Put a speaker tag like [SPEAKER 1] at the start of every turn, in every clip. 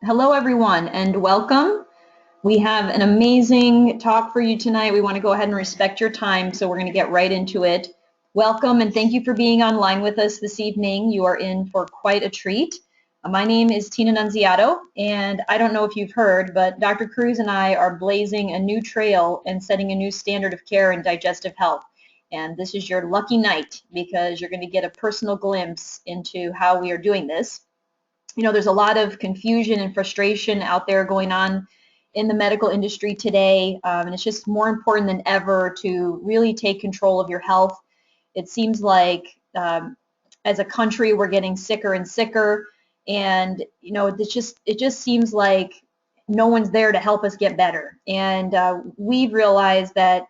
[SPEAKER 1] Hello, everyone, and welcome. We have an amazing talk for you tonight. We want to go ahead and respect your time, so we're going to get right into it. Welcome, and thank you for being online with us this evening. You are in for quite a treat. My name is Tina Nunziato, and I don't know if you've heard, but Dr. Cruz and I are blazing a new trail and setting a new standard of care in digestive health. And this is your lucky night because you're going to get a personal glimpse into how we are doing this. There's a lot of confusion and frustration out there going on in the medical industry today, and it's just more important than ever to really take control of your health. It seems like as a country we're getting sicker and sicker, and it just seems like no one's there to help us get better. And we've realized that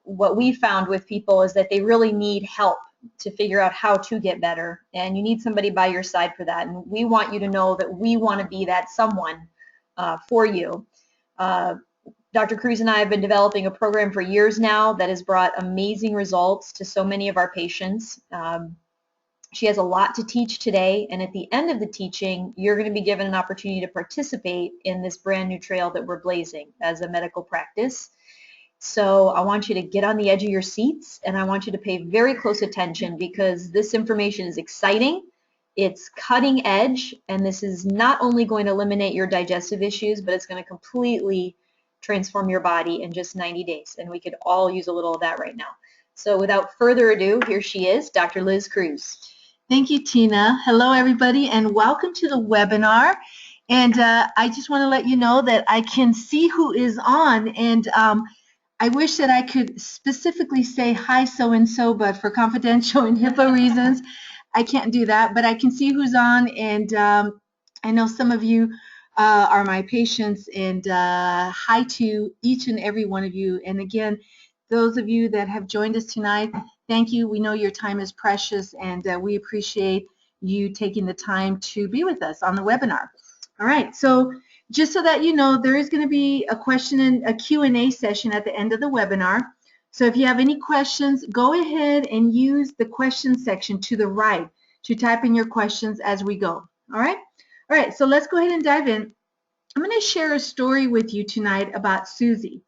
[SPEAKER 1] what we found with people is that they really need help to figure out how to get better, and you need somebody by your side for that. And we want you to know that we want to be that someone for you. Dr. Cruz and I have been developing a program for years now that has brought amazing results to so many of our patients. She has a lot to teach today, and at the end of the teaching, you're going to be given an opportunity to participate in this brand new trail that we're blazing as a medical practice. So I want you to get on the edge of your seats, and I want you to pay very close attention because this information is exciting, it's cutting edge, and this is not only going to eliminate your digestive issues, but it's going to completely transform your body in just 90 days. And we could all use a little of that right now. So without further ado, here she is, Dr. Liz Cruz.
[SPEAKER 2] Thank you, Tina. Hello, everybody, and welcome to the webinar. And I just want to let you know that I can see who is on, and I wish that I could specifically say hi so-and-so, but for confidential and HIPAA reasons, I can't do that. But I can see who's on, and I know some of you are my patients, and hi to each and every one of you. And again, those of you that have joined us tonight, thank you. We know your time is precious, and we appreciate you taking the time to be with us on the webinar. All right, so just so that you know, there is going to be a question and a Q&A session at the end of the webinar. So if you have any questions, go ahead and use the question section to the right to type in your questions as we go. All right? All right, so let's go ahead and dive in. I'm going to share a story with you tonight about Susie.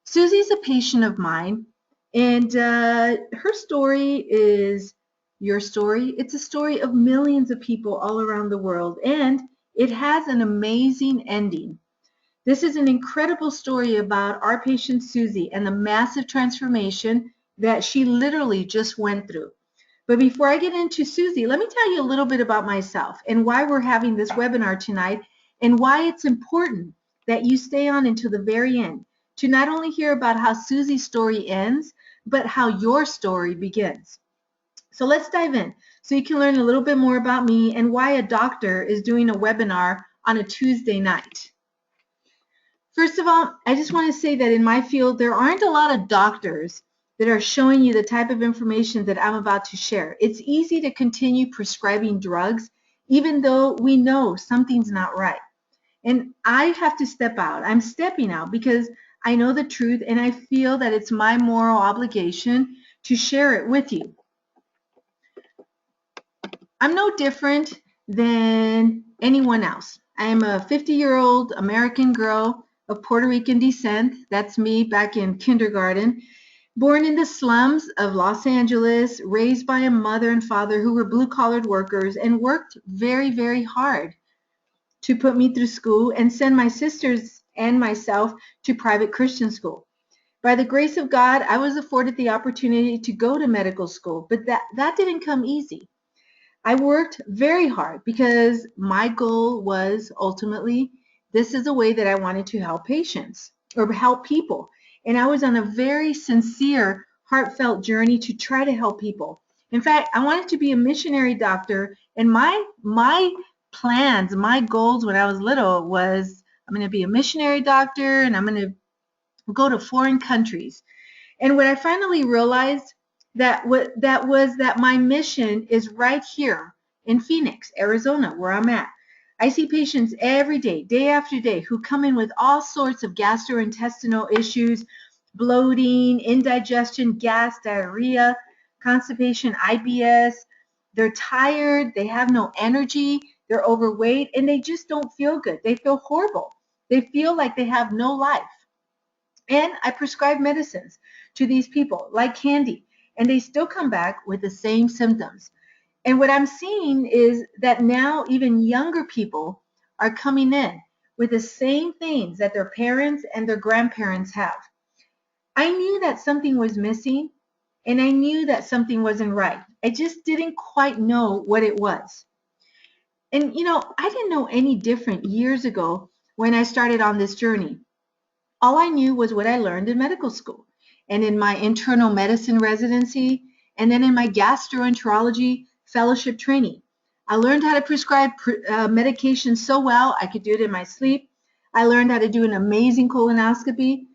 [SPEAKER 2] Susie's a patient of mine, and her story is your story. It's a story of millions of people all around the world, and it has an amazing ending. This is an incredible story about our patient Susie and the massive transformation that she literally just went through. But before I get into Susie, let me tell you a little bit about myself and why we're having this webinar tonight and why it's important that you stay on until the very end to not only hear about how Susie's story ends, but how your story begins. So let's dive in so you can learn a little bit more about me and why a doctor is doing a webinar on a Tuesday night. First of all, I just want to say that in my field, there aren't a lot of doctors that are showing you the type of information that I'm about to share. It's easy to continue prescribing drugs, even though we know something's not right. And I have to step out. I'm stepping out because I know the truth, and I feel that it's my moral obligation to share it with you. I'm no different than anyone else. I am a 50-year-old American girl of Puerto Rican descent. That's me back in kindergarten. Born in the slums of Los Angeles, raised by a mother and father who were blue-collared workers and worked very, very hard to put me through school and send my sisters and myself to private Christian school. By the grace of God, I was afforded the opportunity to go to medical school, but that didn't come easy. I worked very hard because my goal was ultimately, this is a way that I wanted to help patients or help people. And I was on a very sincere, heartfelt journey to try to help people. In fact, I wanted to be a missionary doctor, and my plans, my goals when I was little was I'm going to be a missionary doctor and I'm going to go to foreign countries. And what I finally realized that my mission is right here in Phoenix, Arizona, where I'm at. I see patients every day, day after day, who come in with all sorts of gastrointestinal issues, bloating, indigestion, gas, diarrhea, constipation, IBS. They're tired, they have no energy, they're overweight, and they just don't feel good. They feel horrible. They feel like they have no life. And I prescribe medicines to these people like candy, and they still come back with the same symptoms. And what I'm seeing is that now even younger people are coming in with the same things that their parents and their grandparents have. I knew that something was missing, and I knew that something wasn't right. I just didn't quite know what it was. And I didn't know any different years ago when I started on this journey. All I knew was what I learned in medical school and in my internal medicine residency, and then in my gastroenterology fellowship training. I learned how to prescribe medication so well I could do it in my sleep. I learned how to do an amazing colonoscopy.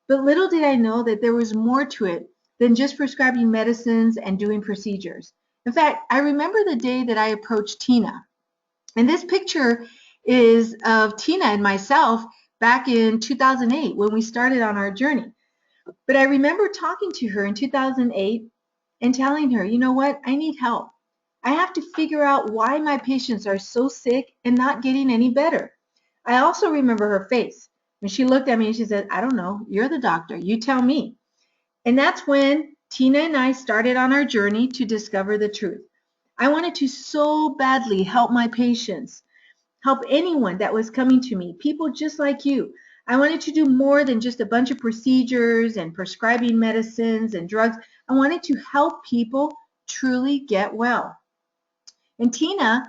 [SPEAKER 2] But little did I know that there was more to it than just prescribing medicines and doing procedures. In fact, I remember the day that I approached Tina. And this picture is of Tina and myself back in 2008 when we started on our journey. But I remember talking to her in 2008 and telling her, you know what, I need help. I have to figure out why my patients are so sick and not getting any better. I also remember her face when she looked at me and she said, I don't know, you're the doctor, you tell me. And that's when Tina and I started on our journey to discover the truth. I wanted to so badly help my patients, help anyone that was coming to me, people just like you. I wanted to do more than just a bunch of procedures and prescribing medicines and drugs. I wanted to help people truly get well. And Tina,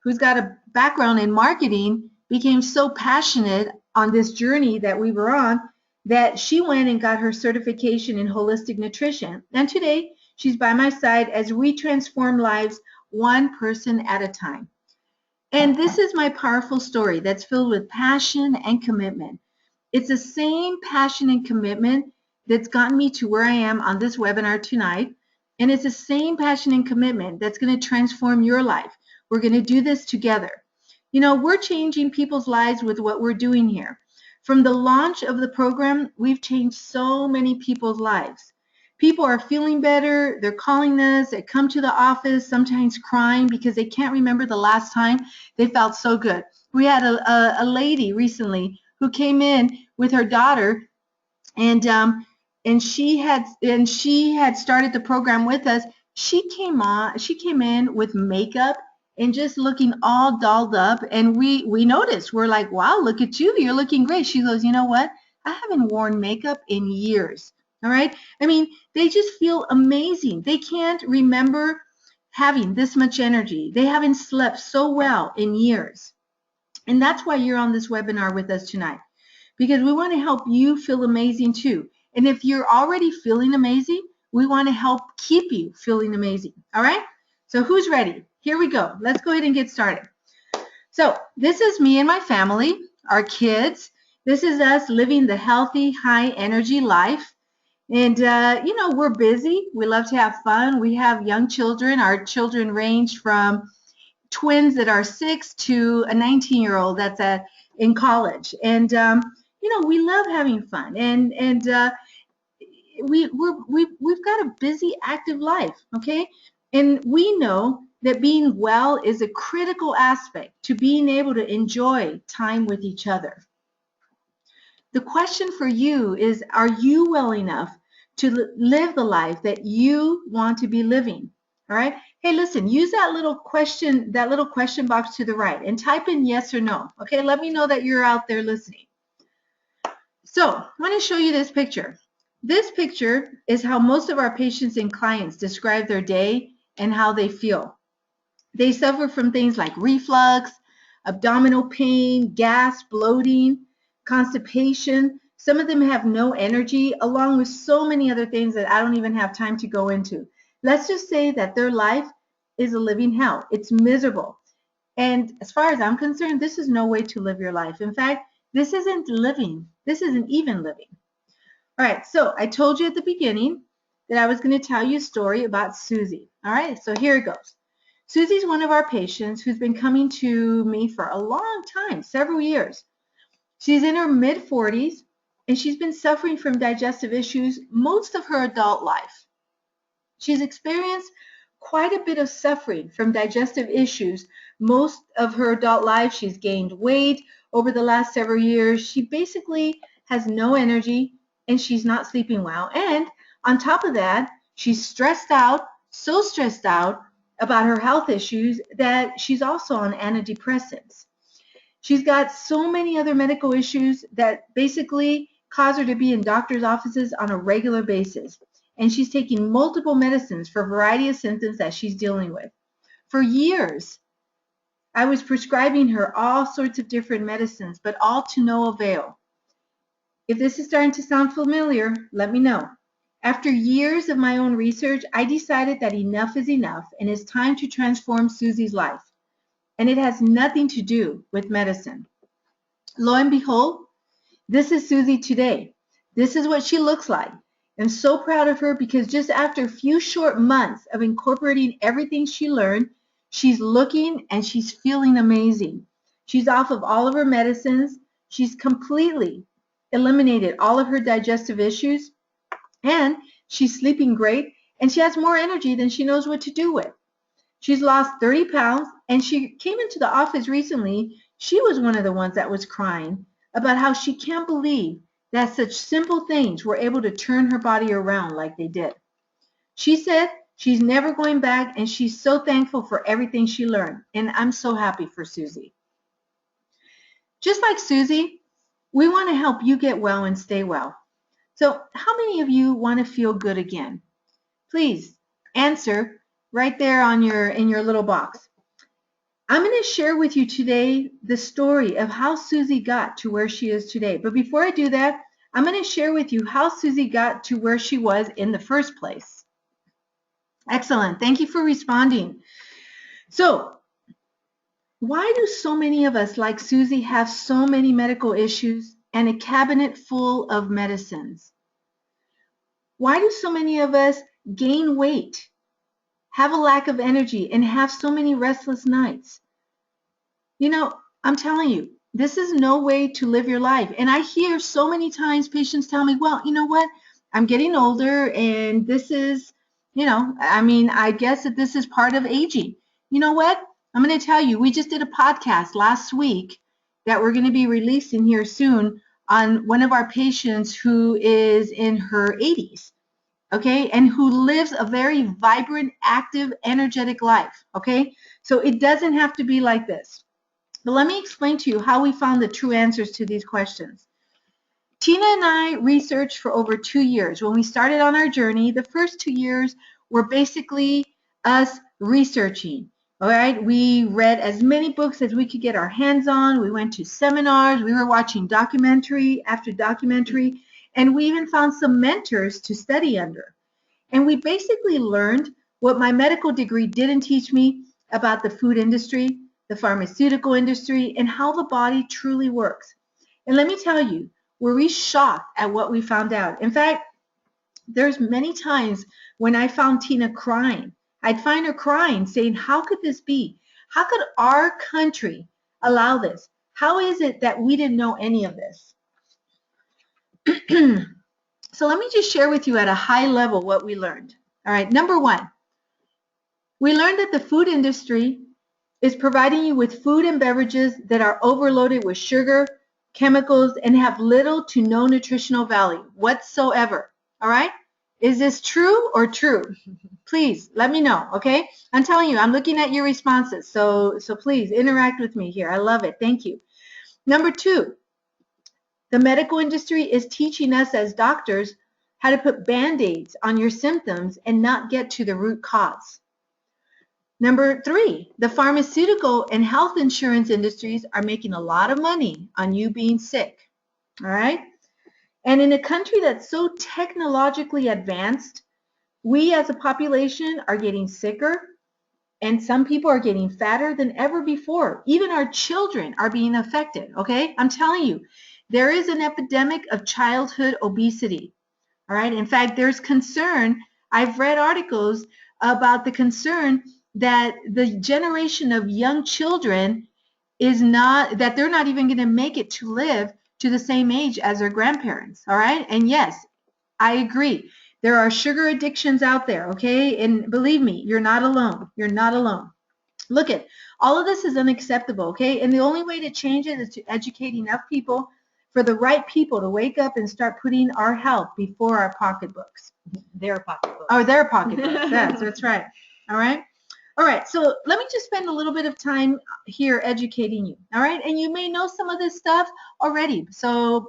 [SPEAKER 2] who's got a background in marketing, became so passionate on this journey that we were on that she went and got her certification in holistic nutrition. And today, she's by my side as we transform lives one person at a time. And this is my powerful story that's filled with passion and commitment. It's the same passion and commitment that's gotten me to where I am on this webinar tonight. And it's the same passion and commitment that's going to transform your life. We're going to do this together. We're changing people's lives with what we're doing here. From the launch of the program, we've changed so many people's lives. People are feeling better. They're calling us. They come to the office, sometimes crying because they can't remember the last time they felt so good. We had a lady recently who came in with her daughter, and she had started the program with us. She came in with makeup and just looking all dolled up, and we noticed. We're like, wow, look at you, you're looking great. She goes, you know what? I haven't worn makeup in years. All right. I mean, they just feel amazing. They can't remember having this much energy. They haven't slept so well in years. And that's why you're on this webinar with us tonight, because we want to help you feel amazing too. And if you're already feeling amazing, we want to help keep you feeling amazing. All right? So who's ready? Here we go. Let's go ahead and get started. So this is me and my family, our kids. This is us living the healthy, high energy life. And, we're busy. We love to have fun. We have young children. Our children range from twins that are 6 to a 19-year-old that's in college. And, we love having fun. And we've got a busy, active life, okay? And we know that being well is a critical aspect to being able to enjoy time with each other. The question for you is, are you well enough to live the life that you want to be living? All right. Hey, listen, use that little question box to the right and type in yes or no. Okay, let me know that you're out there listening. So I want to show you this picture. This picture is how most of our patients and clients describe their day and how they feel. They suffer from things like reflux, abdominal pain, gas, bloating, constipation. Some of them have no energy, along with so many other things that I don't even have time to go into. Let's just say that their life is a living hell. It's miserable. And as far as I'm concerned, this is no way to live your life. In fact, this isn't living. This isn't even living. All right, so I told you at the beginning that I was going to tell you a story about Susie. All right, so here it goes. Susie's one of our patients who's been coming to me for a long time, several years. She's in her mid-40s, and she's been suffering from digestive issues most of her adult life. She's experienced quite a bit of suffering from digestive issues. Most of her adult life, she's gained weight over the last several years. She basically has no energy and she's not sleeping well. And on top of that, she's stressed out, so stressed out about her health issues that she's also on antidepressants. She's got so many other medical issues that basically cause her to be in doctor's offices on a regular basis. And she's taking multiple medicines for a variety of symptoms that she's dealing with. For years, I was prescribing her all sorts of different medicines, but all to no avail. If this is starting to sound familiar, let me know. After years of my own research, I decided that enough is enough and it's time to transform Susie's life. And it has nothing to do with medicine. Lo and behold, this is Susie today. This is what she looks like. I'm so proud of her because just after a few short months of incorporating everything she learned, she's looking and she's feeling amazing. She's off of all of her medicines. She's completely eliminated all of her digestive issues, and she's sleeping great, and she has more energy than she knows what to do with. She's lost 30 pounds, and she came into the office recently. She was one of the ones that was crying about how she can't believe that such simple things were able to turn her body around like they did. She said she's never going back, and she's so thankful for everything she learned, and I'm so happy for Susie. Just like Susie, we want to help you get well and stay well. So how many of you want to feel good again? Please answer right there on in your little box. I'm going to share with you today the story of how Susie got to where she is today. But before I do that, I'm going to share with you how Susie got to where she was in the first place. Excellent. Thank you for responding. So, why do so many of us, like Susie, have so many medical issues and a cabinet full of medicines? Why do so many of us gain weight, have a lack of energy, and have so many restless nights? You know, I'm telling you, this is no way to live your life. And I hear so many times patients tell me, well, you know what? I'm getting older and this is, I guess that this is part of aging. You know what? I'm going to tell you, we just did a podcast last week that we're going to be releasing here soon on one of our patients who is in her 80s. Okay, and who lives a very vibrant, active, energetic life. Okay, so it doesn't have to be like this. But let me explain to you how we found the true answers to these questions. Tina and I researched for over 2 years. When we started on our journey, the first 2 years were basically us researching. All right, we read as many books as we could get our hands on. We went to seminars. We were watching documentary after documentary. And we even found some mentors to study under. And we basically learned what my medical degree didn't teach me about the food industry, the pharmaceutical industry, and how the body truly works. And let me tell you, were we shocked at what we found out? In fact, there's many times when I found Tina crying. I'd find her crying, saying, how could this be? How could our country allow this? How is it that we didn't know any of this? So let me just share with you at a high level what we learned. All right, number one, we learned that the food industry is providing you with food and beverages that are overloaded with sugar, chemicals, and have little to no nutritional value whatsoever. All right? Is this true or true? Please let me know, okay? I'm telling you, I'm looking at your responses, so please interact with me here. I love it. Thank you. Number two, the medical industry is teaching us as doctors how to put Band-Aids on your symptoms and not get to the root cause. Number three, the pharmaceutical and health insurance industries are making a lot of money on you being sick. All right? And in a country that's so technologically advanced, we as a population are getting sicker, and some people are getting fatter than ever before. Even our children are being affected, okay? I'm telling you, there is an epidemic of childhood obesity, all right? In fact, there's concern. I've read articles about the concern that the generation of young children that they're not even going to make it to live to the same age as their grandparents, all right? And yes, I agree. There are sugar addictions out there, okay? And believe me, you're not alone. You're not alone. Look at all of this is unacceptable, okay? And the only way to change it is to educate enough people for the right people to wake up and start putting our health before our pocketbooks.
[SPEAKER 1] Their pocketbook.
[SPEAKER 2] Or their pocketbooks. That's right. All right. All right. So let me just spend a little bit of time here educating you. All right. And you may know some of this stuff already. So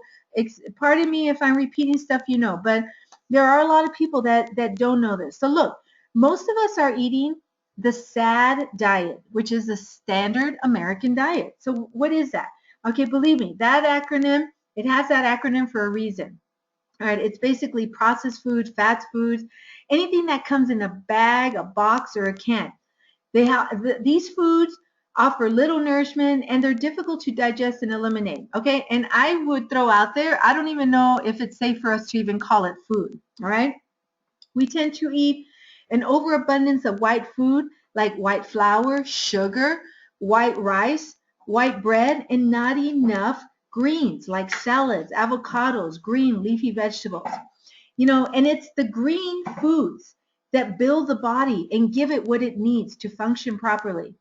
[SPEAKER 2] pardon me if I'm repeating stuff you know, but there are a lot of people that don't know this. So look, most of us are eating the SAD diet, which is the standard American diet. So what is that? Okay, believe me, that acronym, it has that acronym for a reason. All right, it's basically processed foods, fats foods, anything that comes in a bag, a box, or a can. These foods offer little nourishment and they're difficult to digest and eliminate. Okay, and I would throw out there, I don't even know if it's safe for us to even call it food. All right, we tend to eat an overabundance of white food like white flour, sugar, white rice, white bread, and not enough greens like salads, avocados, green leafy vegetables. And it's the green foods that build the body and give it what it needs to function properly.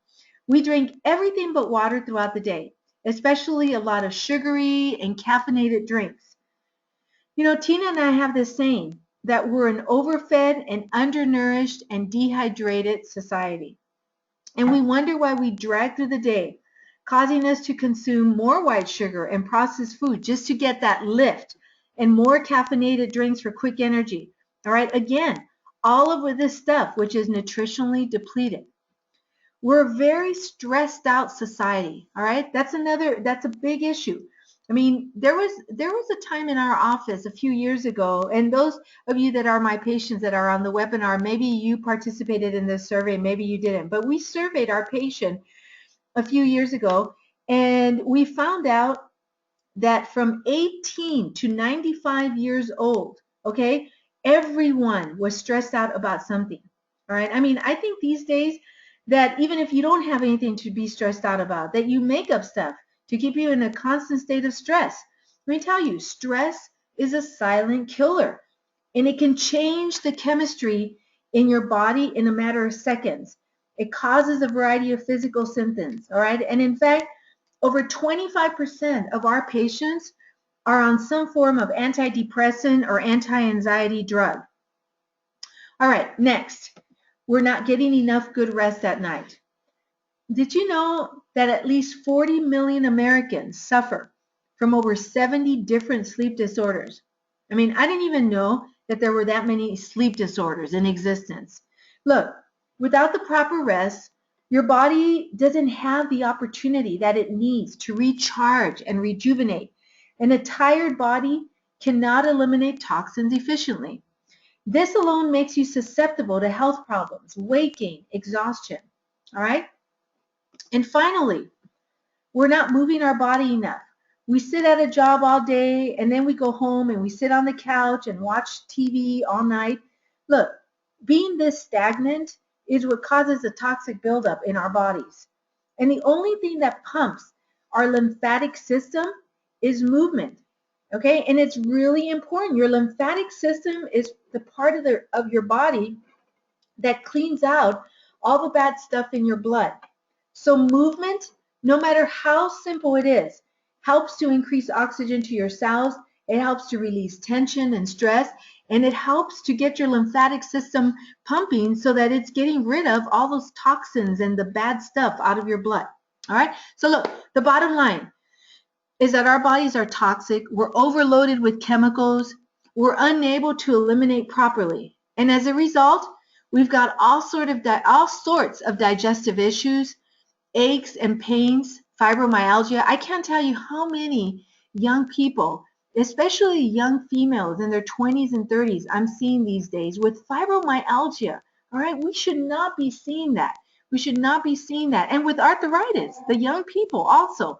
[SPEAKER 2] We drink everything but water throughout the day, especially a lot of sugary and caffeinated drinks. Tina and I have this saying that we're an overfed and undernourished and dehydrated society. And we wonder why we drag through the day, causing us to consume more white sugar and processed food just to get that lift and more caffeinated drinks for quick energy. All right, again, all of this stuff which is nutritionally depleted. We're a very stressed out society. All right, that's a big issue. I mean, there was a time in our office a few years ago, and those of you that are my patients that are on the webinar, maybe you participated in this survey, maybe you didn't, but we surveyed our patient a few years ago, and we found out that from 18 to 95 years old, okay, everyone was stressed out about something. All right, I mean, I think these days that even if you don't have anything to be stressed out about, that you make up stuff to keep you in a constant state of stress. Let me tell you, stress is a silent killer, and it can change the chemistry in your body in a matter of seconds. It causes a variety of physical symptoms, all right? And in fact, over 25% of our patients are on some form of antidepressant or anti-anxiety drug. All right, next, we're not getting enough good rest at night. Did you know that at least 40 million Americans suffer from over 70 different sleep disorders? I mean, I didn't even know that there were that many sleep disorders in existence. Look, without the proper rest, your body doesn't have the opportunity that it needs to recharge and rejuvenate. And a tired body cannot eliminate toxins efficiently. This alone makes you susceptible to health problems, weight gain, exhaustion. All right? And finally, we're not moving our body enough. We sit at a job all day and then we go home and we sit on the couch and watch TV all night. Look, being this stagnant is what causes a toxic buildup in our bodies. And the only thing that pumps our lymphatic system is movement. Okay? And it's really important. Your lymphatic system is the part of your body that cleans out all the bad stuff in your blood. So movement, no matter how simple it is, helps to increase oxygen to your cells. It helps to release tension and stress, and it helps to get your lymphatic system pumping so that it's getting rid of all those toxins and the bad stuff out of your blood. All right? So look, the bottom line is that our bodies are toxic. We're overloaded with chemicals. We're unable to eliminate properly. And as a result, we've got all sorts of digestive issues, aches and pains, fibromyalgia. I can't tell you how many young people, especially young females in their 20s and 30s, I'm seeing these days with fibromyalgia. All right, we should not be seeing that. We should not be seeing that. And with arthritis, the young people also.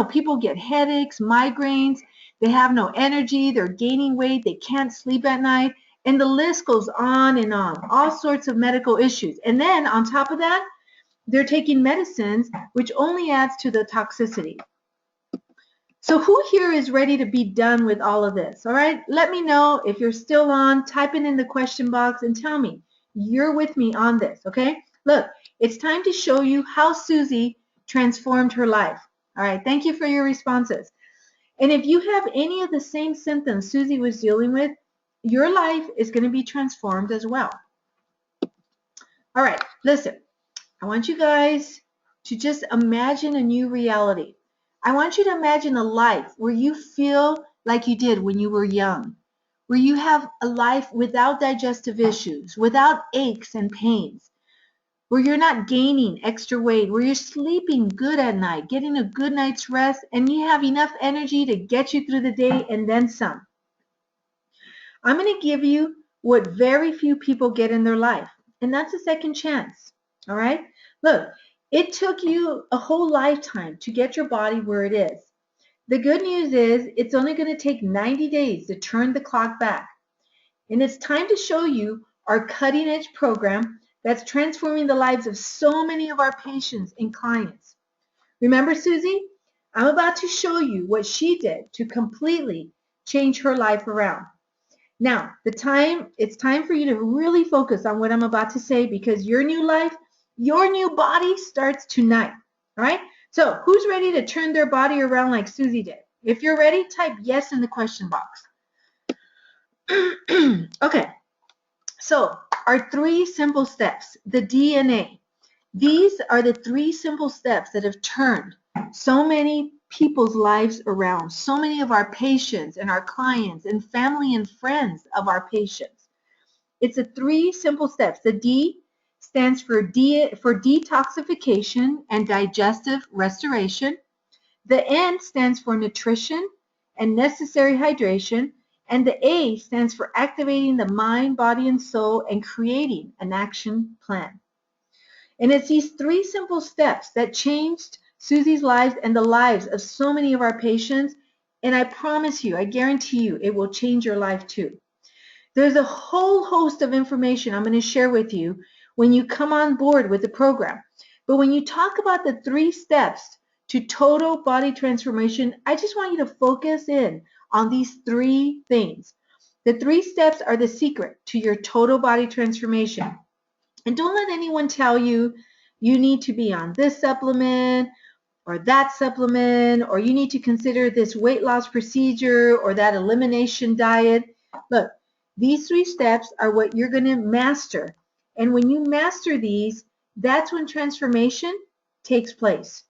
[SPEAKER 2] People get headaches, migraines, they have no energy, they're gaining weight, they can't sleep at night, and the list goes on and on. All sorts of medical issues. And then on top of that, they're taking medicines, which only adds to the toxicity. So who here is ready to be done with all of this? All right, let me know if you're still on. Type it in the question box and tell me you're with me on this, okay? Look, it's time to show you how Susie transformed her life. All right, thank you for your responses. And if you have any of the same symptoms Susie was dealing with, your life is going to be transformed as well. All right, listen, I want you guys to just imagine a new reality. I want you to imagine a life where you feel like you did when you were young, where you have a life without digestive issues, without aches and pains, where you're not gaining extra weight, where you're sleeping good at night, getting a good night's rest, and you have enough energy to get you through the day and then some. I'm going to give you what very few people get in their life, and that's a second chance. All right? Look, it took you a whole lifetime to get your body where it is. The good news is it's only going to take 90 days to turn the clock back. And it's time to show you our cutting edge program that's transforming the lives of so many of our patients and clients. Remember Susie? I'm about to show you what she did to completely change her life around. Now, it's time for you to really focus on what I'm about to say because your new life, your new body starts tonight. All right? So, who's ready to turn their body around like Susie did? If you're ready, type yes in the question box. Okay. So, our 3 simple steps, the DNA. These are the 3 simple steps that have turned so many people's lives around, so many of our patients and our clients and family and friends of our patients. It's the 3 simple steps. The D stands for detoxification and digestive restoration. The N stands for nutrition and necessary hydration. And the A stands for activating the mind, body, and soul and creating an action plan. And it's these 3 simple steps that changed Susie's life and the lives of so many of our patients. And I promise you, I guarantee you, it will change your life too. There's a whole host of information I'm going to share with you when you come on board with the program. But when you talk about the 3 steps to total body transformation, I just want you to focus in on these 3 things. The 3 steps are the secret to your total body transformation. And don't let anyone tell you you need to be on this supplement or that supplement, or you need to consider this weight loss procedure or that elimination diet. Look, these 3 steps are what you're going to master. And when you master these, that's when transformation takes place.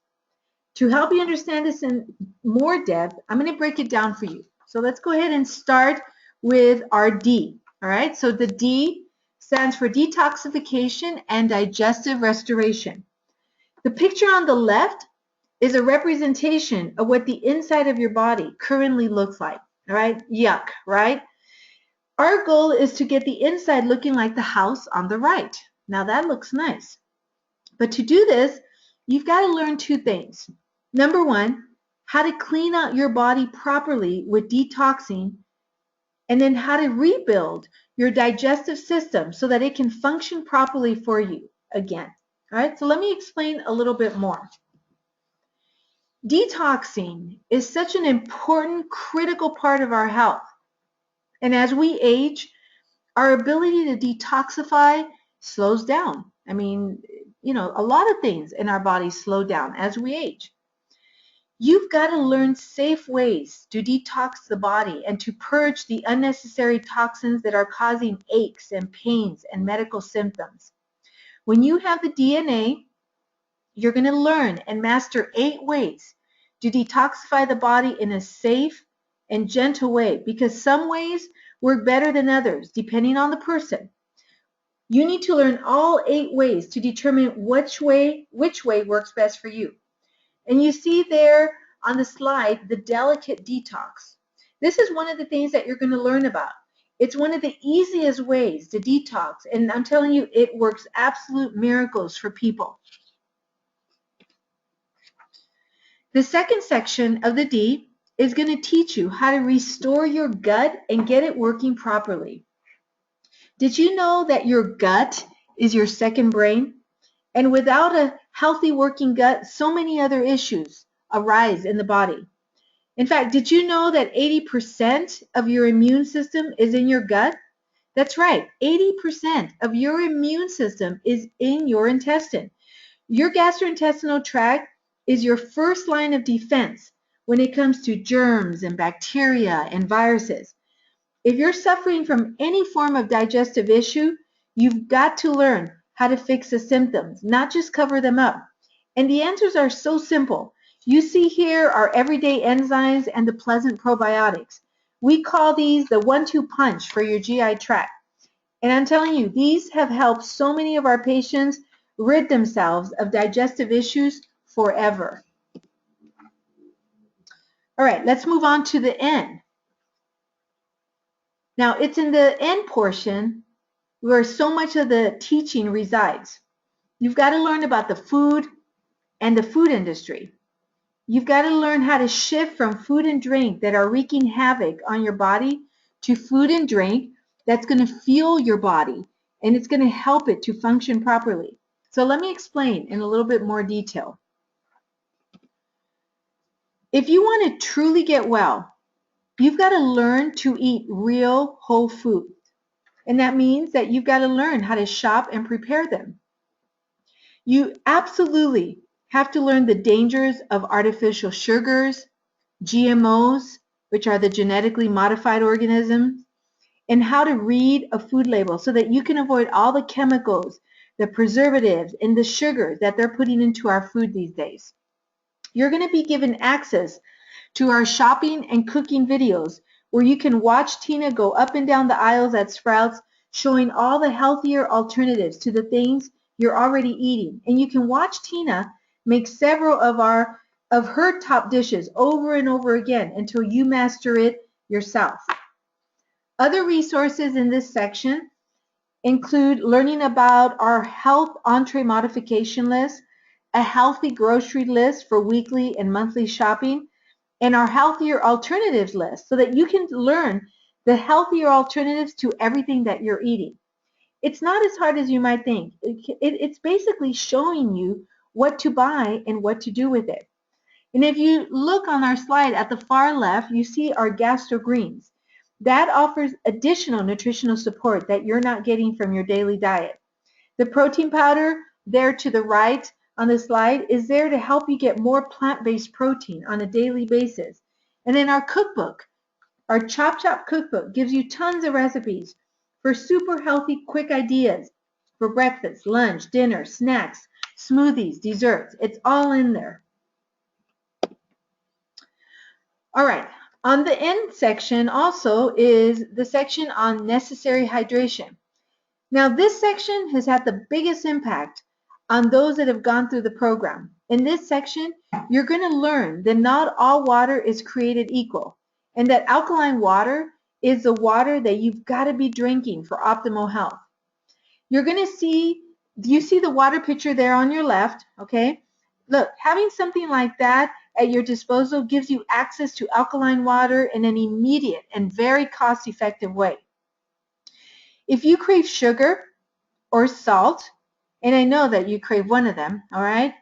[SPEAKER 2] To help you understand this in more depth, I'm going to break it down for you. So let's go ahead and start with our D. All right, so the D stands for detoxification and digestive restoration. The picture on the left is a representation of what the inside of your body currently looks like. All right, yuck, right? Our goal is to get the inside looking like the house on the right. Now that looks nice. But to do this, you've got to learn 2 things. Number 1, how to clean out your body properly with detoxing, and then how to rebuild your digestive system so that it can function properly for you again. All right, so let me explain a little bit more. Detoxing is such an important, critical part of our health. And as we age, our ability to detoxify slows down. I mean, a lot of things in our bodies slow down as we age. You've got to learn safe ways to detox the body and to purge the unnecessary toxins that are causing aches and pains and medical symptoms. When you have the DNA, you're going to learn and master 8 ways to detoxify the body in a safe and gentle way, because some ways work better than others depending on the person. You need to learn all 8 ways to determine which way works best for you. And you see there on the slide the delicate detox. This is one of the things that you're going to learn about. It's one of the easiest ways to detox, and I'm telling you, it works absolute miracles for people. The second section of the D is going to teach you how to restore your gut and get it working properly. Did you know that your gut is your second brain? And without a healthy working gut, so many other issues arise in the body. In fact, did you know that 80% of your immune system is in your gut? That's right, 80% of your immune system is in your intestine. Your gastrointestinal tract is your first line of defense when it comes to germs and bacteria and viruses. If you're suffering from any form of digestive issue, you've got to learn how to fix the symptoms, not just cover them up. And the answers are so simple. You see here our everyday enzymes and the pleasant probiotics. We call these the 1-2 punch for your GI tract. And I'm telling you, these have helped so many of our patients rid themselves of digestive issues forever. All right, let's move on to the N. Now, it's in the N portion where so much of the teaching resides. You've got to learn about the food and the food industry. You've got to learn how to shift from food and drink that are wreaking havoc on your body to food and drink that's going to fuel your body and it's going to help it to function properly. So let me explain in a little bit more detail. If you want to truly get well, you've got to learn to eat real whole food. And that means that you've got to learn how to shop and prepare them. You absolutely have to learn the dangers of artificial sugars, GMOs, which are the genetically modified organisms, and how to read a food label so that you can avoid all the chemicals, the preservatives, and the sugars that they're putting into our food these days. You're going to be given access to our shopping and cooking videos where you can watch Tina go up and down the aisles at Sprouts showing all the healthier alternatives to the things you're already eating. And you can watch Tina make several of her top dishes over and over again until you master it yourself. Other resources in this section include learning about our health entree modification list, a healthy grocery list for weekly and monthly shopping, and our healthier alternatives list so that you can learn the healthier alternatives to everything that you're eating. It's not as hard as you might think. It's basically showing you what to buy and what to do with it. And if you look on our slide at the far left, you see our gastro greens. That offers additional nutritional support that you're not getting from your daily diet. The protein powder there to the right on the slide is there to help you get more plant-based protein on a daily basis. And then our cookbook, our Chop Chop cookbook, gives you tons of recipes for super healthy, quick ideas for breakfast, lunch, dinner, snacks, smoothies, desserts. It's all in there. All right, on the end section also is the section on necessary hydration. Now, this section has had the biggest impact on those that have gone through the program. In this section, you're going to learn that not all water is created equal, and that alkaline water is the water that you've got to be drinking for optimal health. You're going to see, you see the water pitcher there on your left, okay? Look, having something like that at your disposal gives you access to alkaline water in an immediate and very cost-effective way. If you crave sugar or salt, and I know that you crave one of them, all right?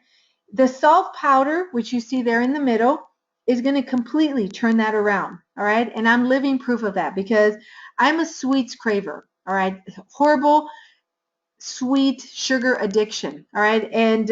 [SPEAKER 2] The salt powder, which you see there in the middle, is going to completely turn that around, all right? And I'm living proof of that because I'm a sweets craver, all right? Horrible sweet sugar addiction, all right? And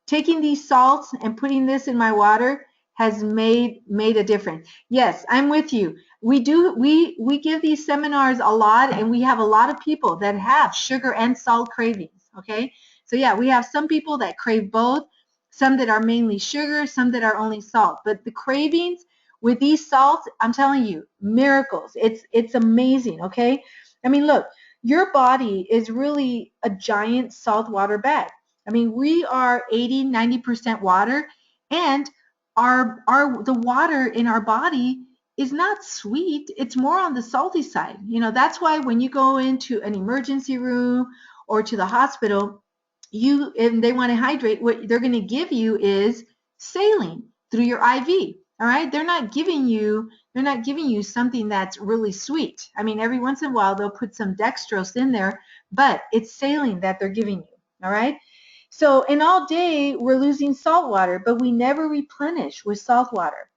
[SPEAKER 2] taking these salts and putting this in my water has made a difference. Yes, I'm with you. We give these seminars a lot, and we have a lot of people that have sugar and salt cravings, okay? So yeah, we have some people that crave both, some that are mainly sugar, some that are only salt. But the cravings with these salts, I'm telling you, miracles. It's amazing, okay? I mean, look, your body is really a giant saltwater bag. I mean, we are 80-90% water, and the water in our body is not sweet. It's more on the salty side. You know, that's why when you go into an emergency room or to the hospital, and they want to hydrate, what they're going to give you is saline through your IV. All right, they're not giving you something that's really sweet. I mean, every once in a while they'll put some dextrose in there, but it's saline that they're giving you. All right. So, and all day we're losing salt water, but we never replenish with salt water.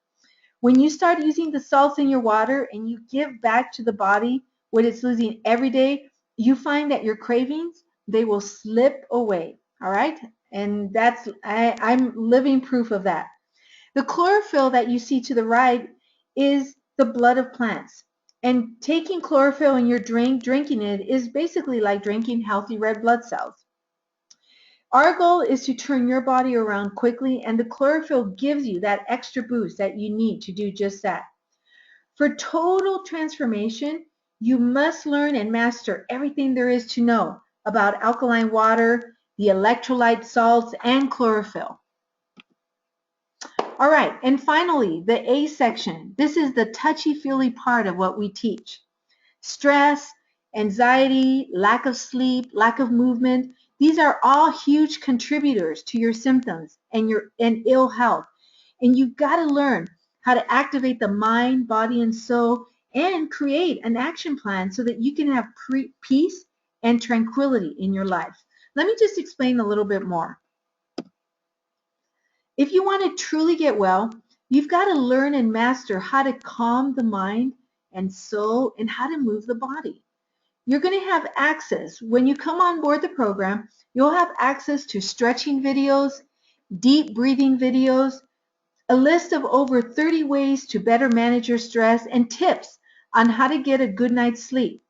[SPEAKER 2] When you start using the salts in your water and you give back to the body what it's losing every day, you find that your cravings, they will slip away. All right? And I'm living proof of that. The chlorophyll that you see to the right is the blood of plants. And taking chlorophyll in your drink, drinking it, is basically like drinking healthy red blood cells. Our goal is to turn your body around quickly, and the chlorophyll gives you that extra boost that you need to do just that. For total transformation, you must learn and master everything there is to know about alkaline water, the electrolyte salts, and chlorophyll. All right, and finally, the A section. This is the touchy-feely part of what we teach. Stress, anxiety, lack of sleep, lack of movement, these are all huge contributors to your symptoms and ill health. And you've got to learn how to activate the mind, body, and soul and create an action plan so that you can have peace and tranquility in your life. Let me just explain a little bit more. If you want to truly get well, you've got to learn and master how to calm the mind and soul and how to move the body. You're going to have access, when you come on board the program, you'll have access to stretching videos, deep breathing videos, a list of over 30 ways to better manage your stress, and tips on how to get a good night's sleep,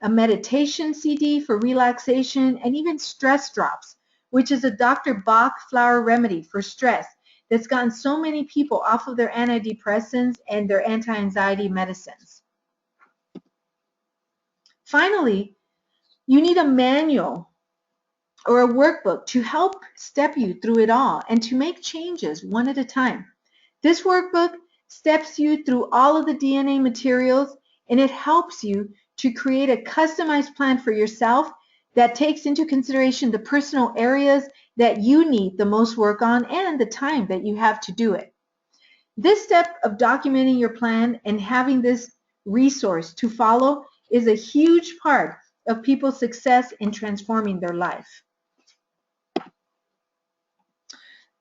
[SPEAKER 2] a meditation CD for relaxation, and even stress drops, which is a Dr. Bach flower remedy for stress that's gotten so many people off of their antidepressants and their anti-anxiety medicines. Finally, you need a manual or a workbook to help step you through it all and to make changes one at a time. This workbook steps you through all of the DNA materials, and it helps you to create a customized plan for yourself that takes into consideration the personal areas that you need the most work on and the time that you have to do it. This step of documenting your plan and having this resource to follow is a huge part of people's success in transforming their life.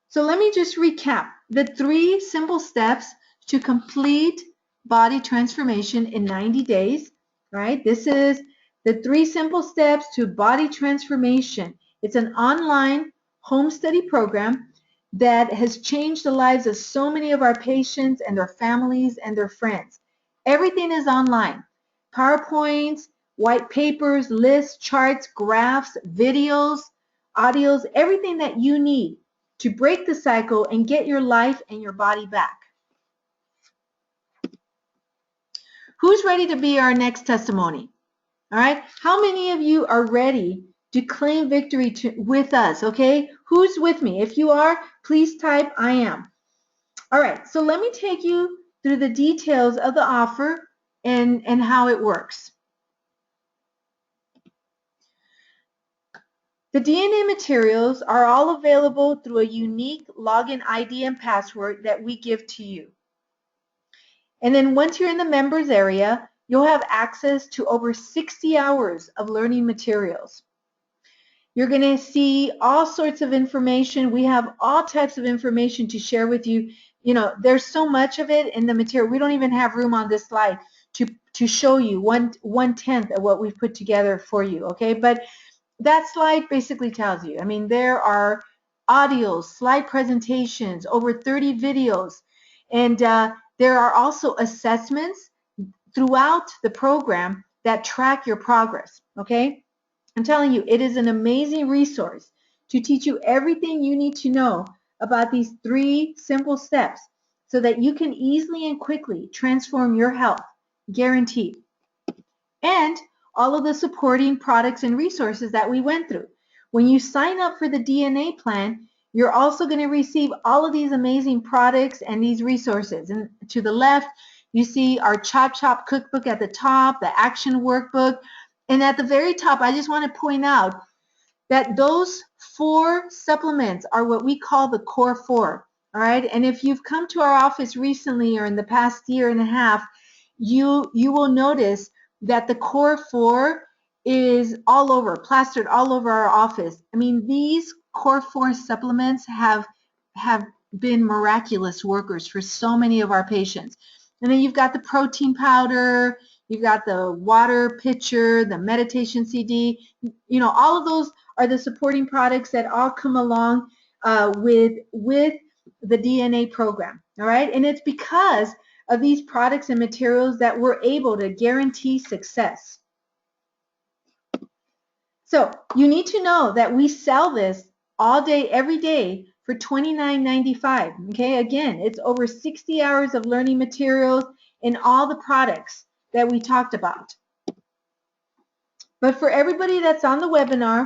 [SPEAKER 2] So let me just recap the 3 simple steps to complete body transformation in 90 days, right? This is the 3 simple steps to body transformation. It's an online home study program that has changed the lives of so many of our patients and their families and their friends. Everything is online. PowerPoints, white papers, lists, charts, graphs, videos, audios, everything that you need to break the cycle and get your life and your body back. Who's ready to be our next testimony? All right. How many of you are ready to claim victory with us? Okay. Who's with me? If you are, please type I am. All right. So let me take you through the details of the offer and how it works. The DNA materials are all available through a unique login ID and password that we give to you. And then once you're in the members area, you'll have access to over 60 hours of learning materials. You're going to see all sorts of information. We have all types of information to share with you. You know, there's so much of it in the material. We don't even have room on this slide to show you one-tenth of what we've put together for you, okay? But that slide basically tells you. I mean, there are audios, slide presentations, over 30 videos, and there are also assessments throughout the program that track your progress, okay? I'm telling you, it is an amazing resource to teach you everything you need to know about these 3 simple steps so that you can easily and quickly transform your health, guaranteed. And all of the supporting products and resources that we went through. When you sign up for the DNA plan, you're also going to receive all of these amazing products and these resources. And to the left, you see our Chop Chop cookbook at the top, the action workbook. And at the very top, I just want to point out that those 4 supplements are what we call the core 4. All right. And if you've come to our office recently or in the past year and a half, you will notice that the core 4 is all over, plastered all over our office. I mean, these core 4 supplements have been miraculous workers for so many of our patients. And then you've got the protein powder, you've got the water pitcher, the meditation CD. You know, all of those are the supporting products that all come along with the DNA program. All right, and it's because of these products and materials that we're able to guarantee success. So you need to know that we sell this all day, every day for $29.95. Okay, again, it's over 60 hours of learning materials and all the products that we talked about. But for everybody that's on the webinar,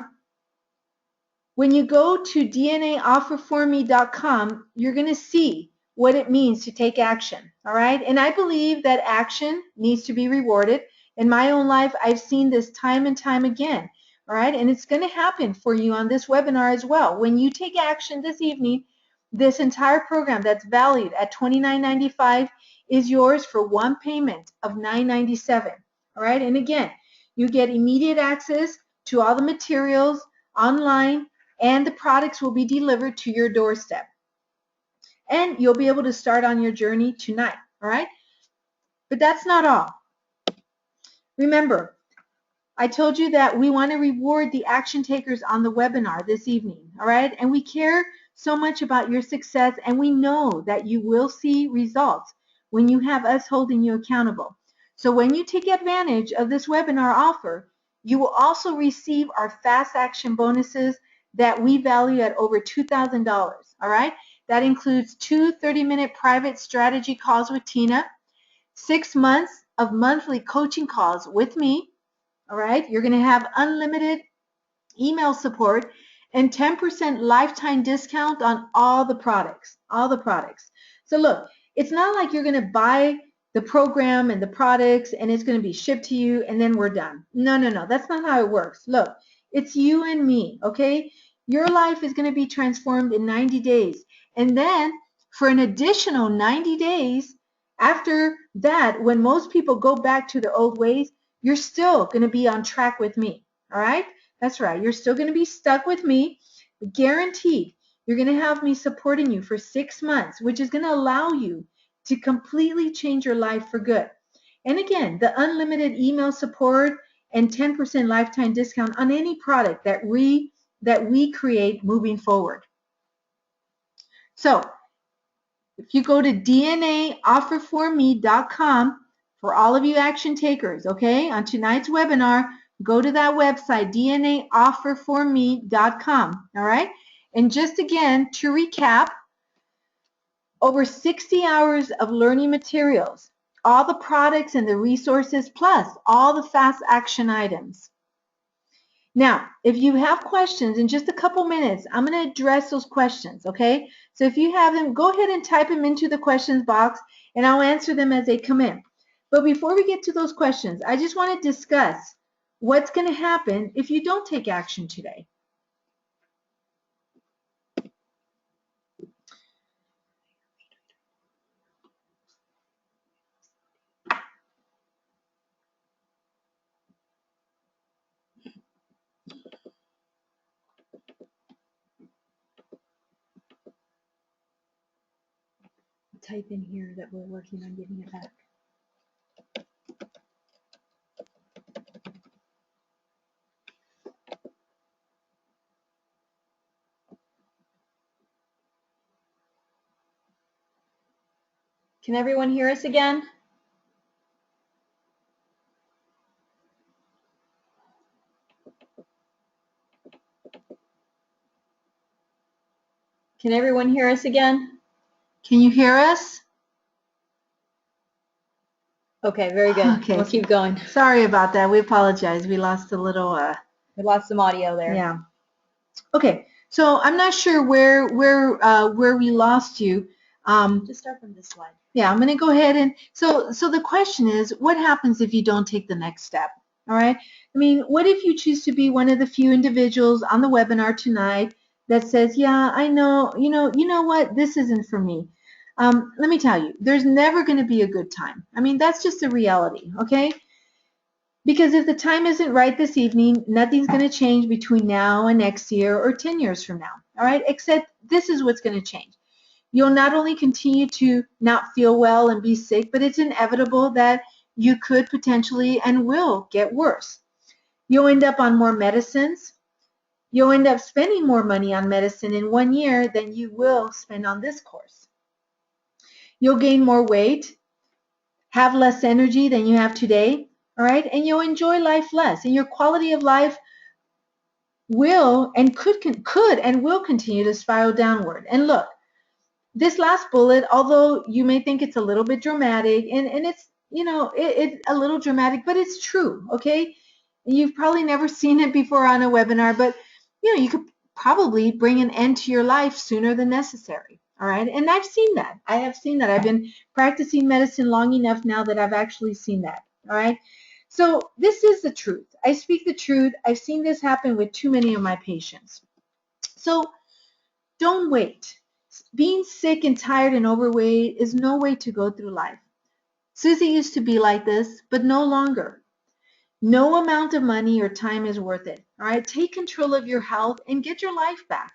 [SPEAKER 2] when you go to DNAofferforme.com, you're going to see what it means to take action. All right, and I believe that action needs to be rewarded. In my own life, I've seen this time and time again. All right, and it's going to happen for you on this webinar as well. When you take action this evening, this entire program that's valued at $29.95 is yours for one payment of $9.97. All right, and again, you get immediate access to all the materials online, and the products will be delivered to your doorstep. And you'll be able to start on your journey tonight. All right, but that's not all. Remember, I told you that we want to reward the action takers on the webinar this evening, all right? And we care so much about your success, and we know that you will see results when you have us holding you accountable. So when you take advantage of this webinar offer, you will also receive our fast action bonuses that we value at over $2,000, all right? That includes 2 30-minute private strategy calls with Tina, 6 months of monthly coaching calls with me. All right, you're going to have unlimited email support and 10% lifetime discount on all the products, So look, it's not like you're going to buy the program and the products and it's going to be shipped to you and then we're done. No, that's not how it works. Look, it's you and me, okay? Your life is going to be transformed in 90 days. And then for an additional 90 days after that, when most people go back to their old ways, you're still going to be on track with me, all right? That's right. You're still going to be stuck with me, guaranteed. You're going to have me supporting you for 6 months, which is going to allow you to completely change your life for good. And again, the unlimited email support and 10% lifetime discount on any product that we create moving forward. So if you go to DNAofferforme.com, for all of you action takers, okay, on tonight's webinar, go to that website, DNAofferforme.com, all right? And just again, to recap, over 60 hours of learning materials, all the products and the resources, plus all the fast action items. Now, if you have questions in just a couple minutes, I'm going to address those questions, okay? So if you have them, go ahead and type them into the questions box, and I'll answer them as they come in. But before we get to those questions, I just want to discuss what's going to happen if you don't take action today. Type in here that we're working on getting it back. Can everyone hear us again? Can everyone hear us again? Can you hear us? Okay, very good. Okay. We'll keep going. Sorry about that. We apologize. We lost a little
[SPEAKER 1] We lost some audio there.
[SPEAKER 2] Yeah. Okay. So I'm not sure where we lost you.
[SPEAKER 1] Just start from this slide.
[SPEAKER 2] Yeah, I'm going to go ahead and so the question is, what happens if you don't take the next step? All right. I mean, what if you choose to be one of the few individuals on the webinar tonight that says, yeah, I know, you know what, this isn't for me. Let me tell you, there's never going to be a good time. I mean, that's just the reality, okay? Because if the time isn't right this evening, nothing's going to change between now and next year or 10 years from now, all right? Except this is what's going to change. You'll not only continue to not feel well and be sick, but it's inevitable that you could potentially and will get worse. You'll end up on more medicines. You'll end up spending more money on medicine in 1 year than you will spend on this course. You'll gain more weight, have less energy than you have today, all right? And you'll enjoy life less, and your quality of life will and could and will continue to spiral downward. And look, this last bullet, although you may think it's a little bit dramatic, and it's, it's a little dramatic, but it's true, okay? You've probably never seen it before on a webinar, but you could probably bring an end to your life sooner than necessary, all right? And I've seen that. I have seen that. I've been practicing medicine long enough now that I've actually seen that, all right? So this is the truth. I speak the truth. I've seen this happen with too many of my patients. So don't wait. Being sick and tired and overweight is no way to go through life. Susie used to be like this, but no longer. No amount of money or time is worth it. All right, take control of your health and get your life back.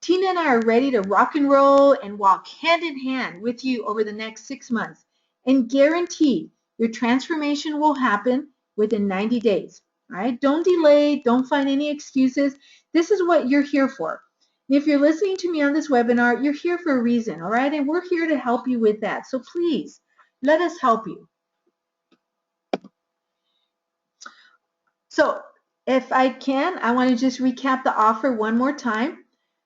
[SPEAKER 2] Tina and I are ready to rock and roll and walk hand in hand with you over the next 6 months and guarantee your transformation will happen within 90 days. All right, don't delay, don't find any excuses. This is what you're here for. If you're listening to me on this webinar, you're here for a reason, all right? And we're here to help you with that. So please, let us help you. So if I can, I want to just recap the offer one more time.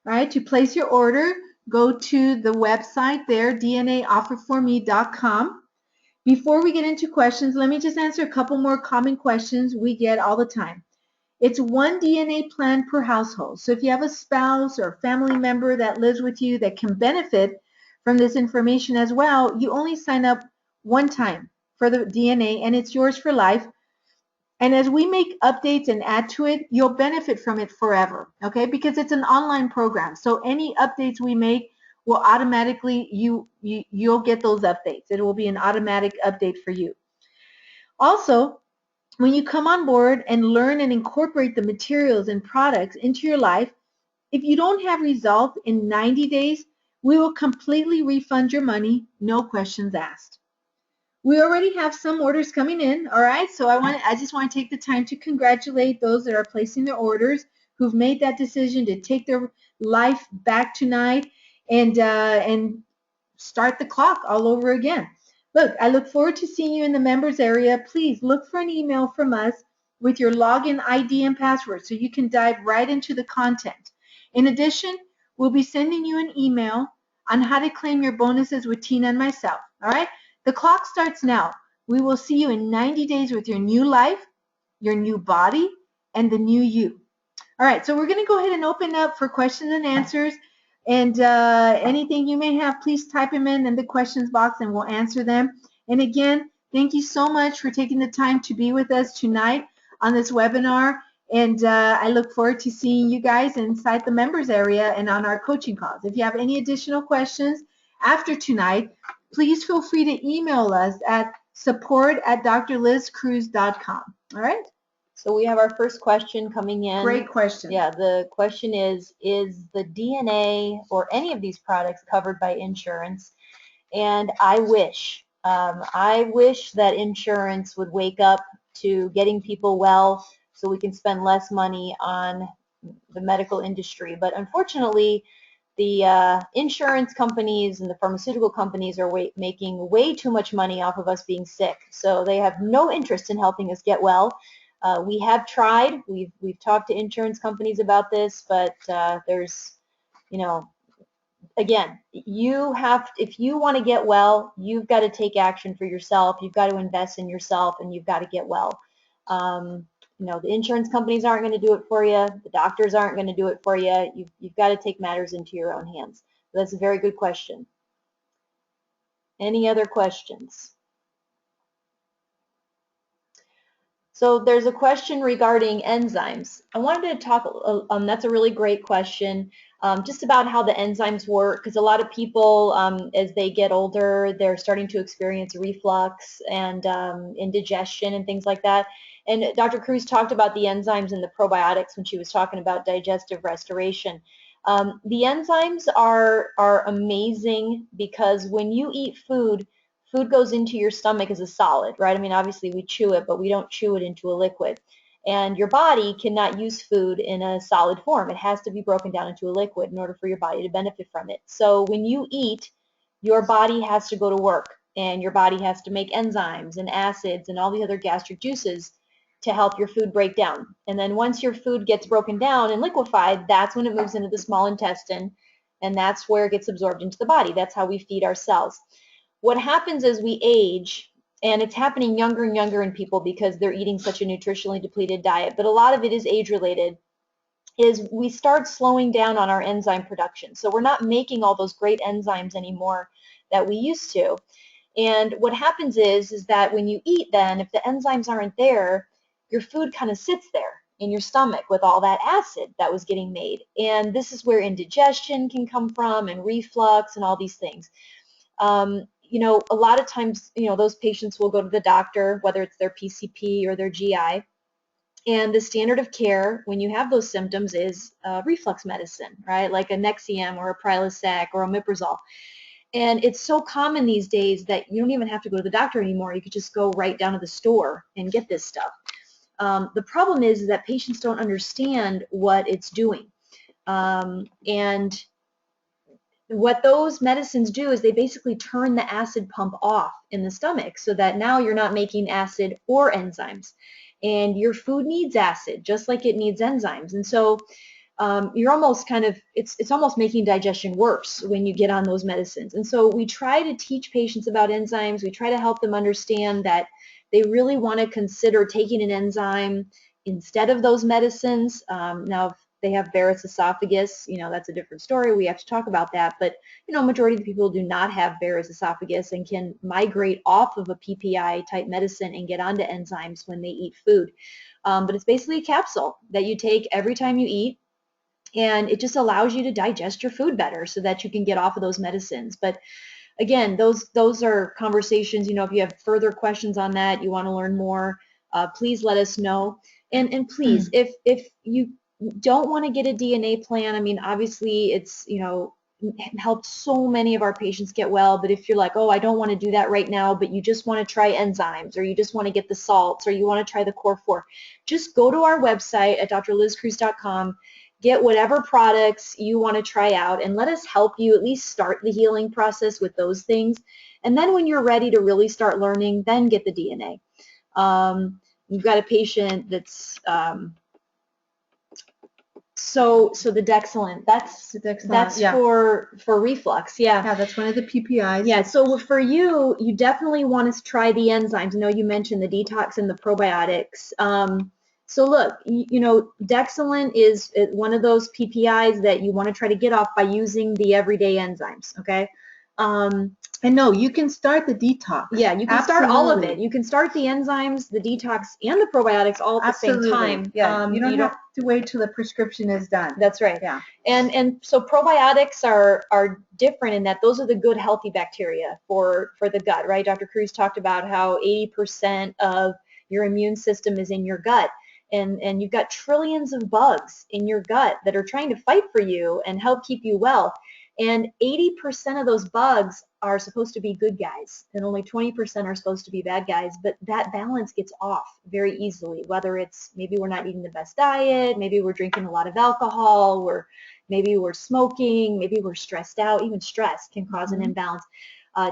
[SPEAKER 2] All right, to place your order, go to the website there, dnaofferforme.com. Before we get into questions, let me just answer a couple more common questions we get all the time. It's one DNA plan per household. So if you have a spouse or a family member that lives with you that can benefit from this information as well, you only sign up one time for the DNA and it's yours for life. And as we make updates and add to it, you'll benefit from it forever, okay? Because it's an online program. So any updates we make will automatically, you'll get those updates. It will be an automatic update for you. Also, when you come on board and learn and incorporate the materials and products into your life, if you don't have results in 90 days, we will completely refund your money, no questions asked. We already have some orders coming in, all right? So I just want to take the time to congratulate those that are placing their orders, who've made that decision to take their life back tonight and start the clock all over again. Look, I look forward to seeing you in the members area. Please look for an email from us with your login ID and password so you can dive right into the content. In addition, we'll be sending you an email on how to claim your bonuses with Tina and myself, all right? The clock starts now. We will see you in 90 days with your new life, your new body, and the new you. All right, so we're going to go ahead and open up for questions and answers. And anything you may have, please type them in the questions box and we'll answer them. And again, thank you so much for taking the time to be with us tonight on this webinar. And I look forward to seeing you guys inside the members area and on our coaching calls. If you have any additional questions after tonight, please feel free to email us at support@drlizcruz.com. All right?
[SPEAKER 1] So we have our first question coming in.
[SPEAKER 2] Great question.
[SPEAKER 1] Yeah, the question is the DNA or any of these products covered by insurance? And I wish that insurance would wake up to getting people well so we can spend less money on the medical industry. But unfortunately, the insurance companies and the pharmaceutical companies are making way too much money off of us being sick. So they have no interest in helping us get well. We have tried. We've talked to insurance companies about this, but there's, again, if you want to get well, you've got to take action for yourself. You've got to invest in yourself, and you've got to get well. The insurance companies aren't going to do it for you. The doctors aren't going to do it for you. You've got to take matters into your own hands. So that's a very good question. Any other questions? So there's a question regarding enzymes. I wanted to talk, that's a really great question, just about how the enzymes work, because a lot of people, as they get older, they're starting to experience reflux and indigestion and things like that. And Dr. Cruz talked about the enzymes and the probiotics when she was talking about digestive restoration. The enzymes are amazing because when you eat food, food goes into your stomach as a solid, right? I mean, obviously we chew it, but we don't chew it into a liquid. And your body cannot use food in a solid form. It has to be broken down into a liquid in order for your body to benefit from it. So when you eat, your body has to go to work, and your body has to make enzymes and acids and all the other gastric juices to help your food break down. And then once your food gets broken down and liquefied, that's when it moves into the small intestine, and that's where it gets absorbed into the body. That's how we feed our cells. What happens as we age, and it's happening younger and younger in people because they're eating such a nutritionally depleted diet, but a lot of it is age-related, is we start slowing down on our enzyme production. So we're not making all those great enzymes anymore that we used to. And what happens is that when you eat then, if the enzymes aren't there, your food kind of sits there in your stomach with all that acid that was getting made. And this is where indigestion can come from, and reflux and all these things. A lot of times, those patients will go to the doctor, whether it's their PCP or their GI, and the standard of care when you have those symptoms is reflux medicine, right? Like a Nexium or a Prilosec or omeprazole. And it's so common these days that you don't even have to go to the doctor anymore. You could just go right down to the store and get this stuff. The problem is that patients don't understand what it's doing. And what those medicines do is they basically turn the acid pump off in the stomach so that now you're not making acid or enzymes. And your food needs acid just like it needs enzymes. And so you're almost it's almost making digestion worse when you get on those medicines. And so we try to teach patients about enzymes. We try to help them understand that they really want to consider taking an enzyme instead of those medicines. Now, if they have Barrett's esophagus, that's a different story. We have to talk about that. But, majority of the people do not have Barrett's esophagus and can migrate off of a PPI type medicine and get onto enzymes when they eat food. But it's basically a capsule that you take every time you eat, and it just allows you to digest your food better so that you can get off of those medicines. But again, those are conversations, if you have further questions on that, you want to learn more, please let us know. And please, if you don't want to get a DNA plan, I mean, obviously it's, helped so many of our patients get well, but if you're like, oh, I don't want to do that right now, but you just want to try enzymes, or you just want to get the salts, or you want to try the Core 4, just go to our website at drlizcruz.com, get whatever products you want to try out, and let us help you at least start the healing process with those things. And then when you're ready to really start learning, then get the DNA. You've got a patient that's so the Dexilent, that's
[SPEAKER 2] yeah.
[SPEAKER 1] for reflux.
[SPEAKER 2] Yeah, that's one of the PPIs.
[SPEAKER 1] Yeah, so for you definitely want to try the enzymes. I know you mentioned the detox and the probiotics. So look, Dexilent is one of those PPIs that you want to try to get off by using the everyday enzymes, okay?
[SPEAKER 2] And no, you can start the detox.
[SPEAKER 1] Yeah, you can start all of it. You can start the enzymes, the detox, and the probiotics all at the same time.
[SPEAKER 2] Yeah, you don't have to wait till the prescription is done.
[SPEAKER 1] That's right.
[SPEAKER 2] Yeah.
[SPEAKER 1] And so probiotics are different in that those are the good, healthy bacteria for the gut, right? Dr. Cruz talked about how 80% of your immune system is in your gut. And you've got trillions of bugs in your gut that are trying to fight for you and help keep you well. And 80% of those bugs are supposed to be good guys, and only 20% are supposed to be bad guys. But that balance gets off very easily, whether it's maybe we're not eating the best diet, maybe we're drinking a lot of alcohol, or maybe we're smoking, maybe we're stressed out. Even stress can cause an imbalance.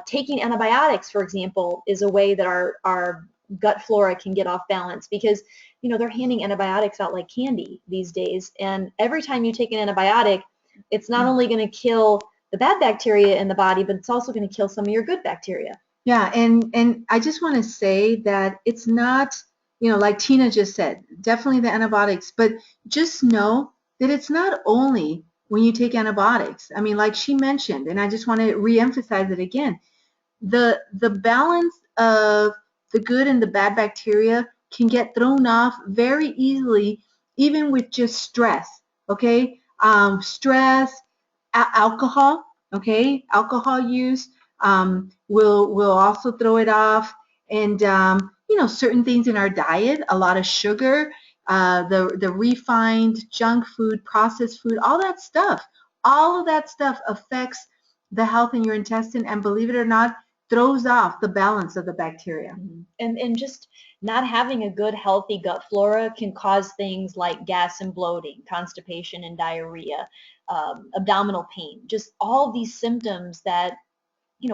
[SPEAKER 1] Taking antibiotics, for example, is a way that our gut flora can get off balance, because they're handing antibiotics out like candy these days, and every time you take an antibiotic, it's not only going to kill the bad bacteria in the body, but it's also going to kill some of your good bacteria.
[SPEAKER 2] Yeah, and I just want to say that it's not, like Tina just said, definitely the antibiotics, but just know that it's not only when you take antibiotics. I mean, like she mentioned, and I just want to reemphasize it again, the balance of the good and the bad bacteria can get thrown off very easily, even with just stress, okay? Stress, alcohol, okay? Alcohol use will also throw it off. And, certain things in our diet, a lot of sugar, the refined junk food, processed food, all that stuff all of that stuff affects the health in your intestine, and believe it or not, throws off the balance of the bacteria.
[SPEAKER 1] And just not having a good healthy gut flora can cause things like gas and bloating, constipation and diarrhea, abdominal pain, just all these symptoms that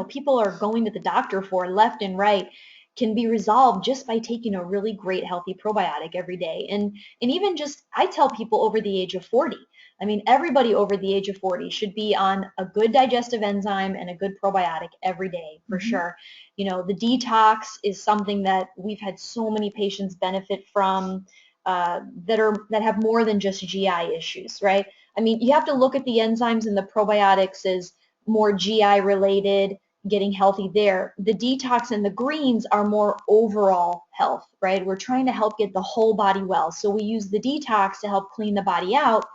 [SPEAKER 1] people are going to the doctor for left and right can be resolved just by taking a really great healthy probiotic every day. And even just, I tell people over the age of 40, I mean, everybody over the age of 40 should be on a good digestive enzyme and a good probiotic every day for sure. The Detox is something that we've had so many patients benefit from that have more than just GI issues, right? I mean, you have to look at the enzymes and the probiotics as more GI related, getting healthy there. The Detox and the greens are more overall health, right? We're trying to help get the whole body well. So we use the Detox to help clean the body out,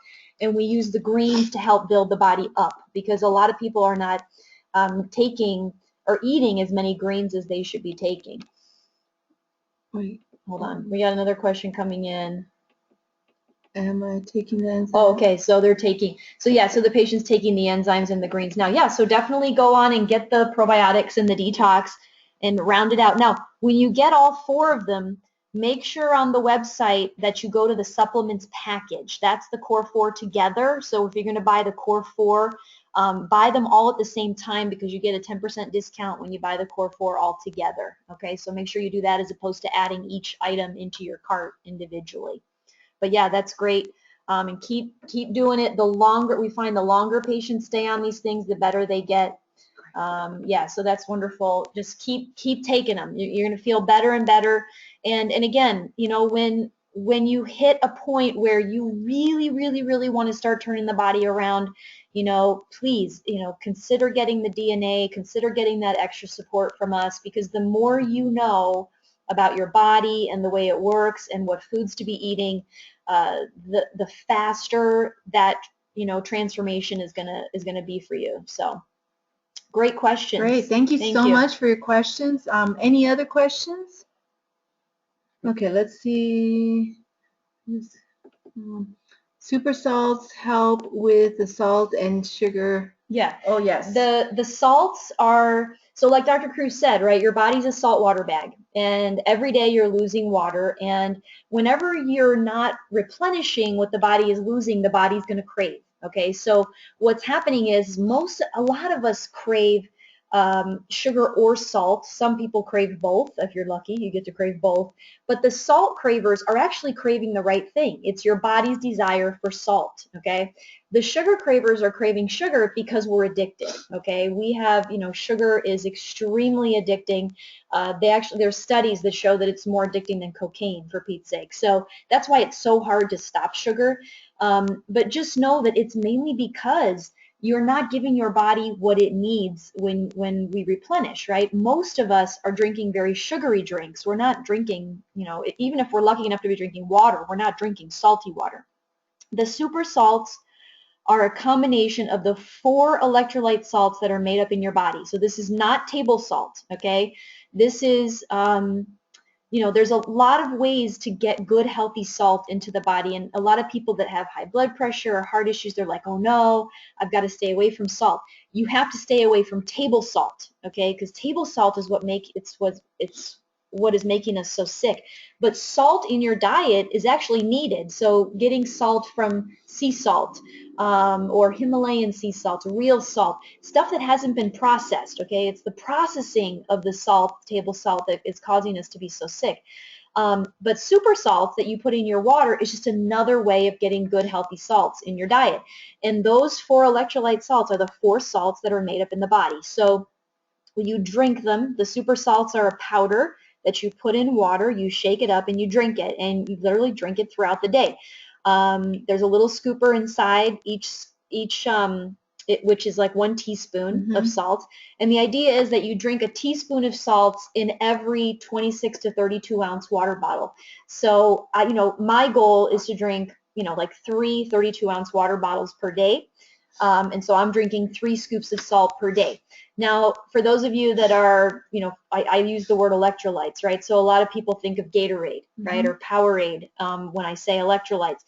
[SPEAKER 1] and we use the greens to help build the body up, because a lot of people are not taking or eating as many greens as they should be taking. Wait, hold on. We got another question coming in.
[SPEAKER 2] Am I taking the enzymes?
[SPEAKER 1] Oh, okay. So they're taking, so the patient's taking the enzymes and the greens now. Yeah, so definitely go on and get the probiotics and the Detox and round it out. Now, when you get all 4 of them, make sure on the website that you go to the supplements package. That's the core 4 together. So if you're going to buy the core 4, buy them all at the same time, because you get a 10% discount when you buy the core 4 all together. Okay, so make sure you do that as opposed to adding each item into your cart individually. But yeah, that's great. And keep doing it. The longer we find, the longer patients stay on these things, the better they get. Yeah, so that's wonderful. Just keep taking them. You're going to feel better and better. And again, when you hit a point where you really, really, really want to start turning the body around, please, consider getting the DNA, consider getting that extra support from us, because the more you know about your body and the way it works and what foods to be eating, the faster that transformation is gonna be for you. So great questions.
[SPEAKER 2] Great, thank you so much for your questions. Any other questions? Okay, let's see. Super salts help with the salt and sugar.
[SPEAKER 1] Yeah.
[SPEAKER 2] Oh yes.
[SPEAKER 1] The salts are, so like Dr. Cruz said, right, your body's a saltwater bag, and every day you're losing water, and whenever you're not replenishing what the body is losing, the body's going to crave. Okay, so what's happening is a lot of us crave sugar or salt. Some people crave both. If you're lucky, you get to crave both. But the salt cravers are actually craving the right thing. It's your body's desire for salt, okay? The sugar cravers are craving sugar because we're addicted, okay? We have, sugar is extremely addicting. There's studies that show that it's more addicting than cocaine, for Pete's sake. So that's why it's so hard to stop sugar. But just know that it's mainly because you're not giving your body what it needs when we replenish, right? Most of us are drinking very sugary drinks. We're not drinking, even if we're lucky enough to be drinking water, we're not drinking salty water. The super salts are a combination of the 4 electrolyte salts that are made up in your body. So this is not table salt, okay? This is, there's a lot of ways to get good, healthy salt into the body. And a lot of people that have high blood pressure or heart issues, they're like, oh no, I've got to stay away from salt. You have to stay away from table salt, okay? Because table salt is what is making us so sick. But salt in your diet is actually needed. So getting salt from sea salt or Himalayan sea salt, real salt, stuff that hasn't been processed, okay? It's the processing of the salt, table salt, that is causing us to be so sick. But super salts that you put in your water is just another way of getting good, healthy salts in your diet. And those 4 electrolyte salts are the 4 salts that are made up in the body. So when you drink them, the super salts are a powder that you put in water, you shake it up, and you drink it, and you literally drink it throughout the day. There's a little scooper inside which is like 1 teaspoon of salt, and the idea is that you drink a teaspoon of salt in every 26 to 32 ounce water bottle. So my goal is to drink like 3 32-ounce water bottles per day. And so I'm drinking 3 scoops of salt per day. Now, for those of you that are, I use the word electrolytes, right? So a lot of people think of Gatorade, right, or Powerade when I say electrolytes.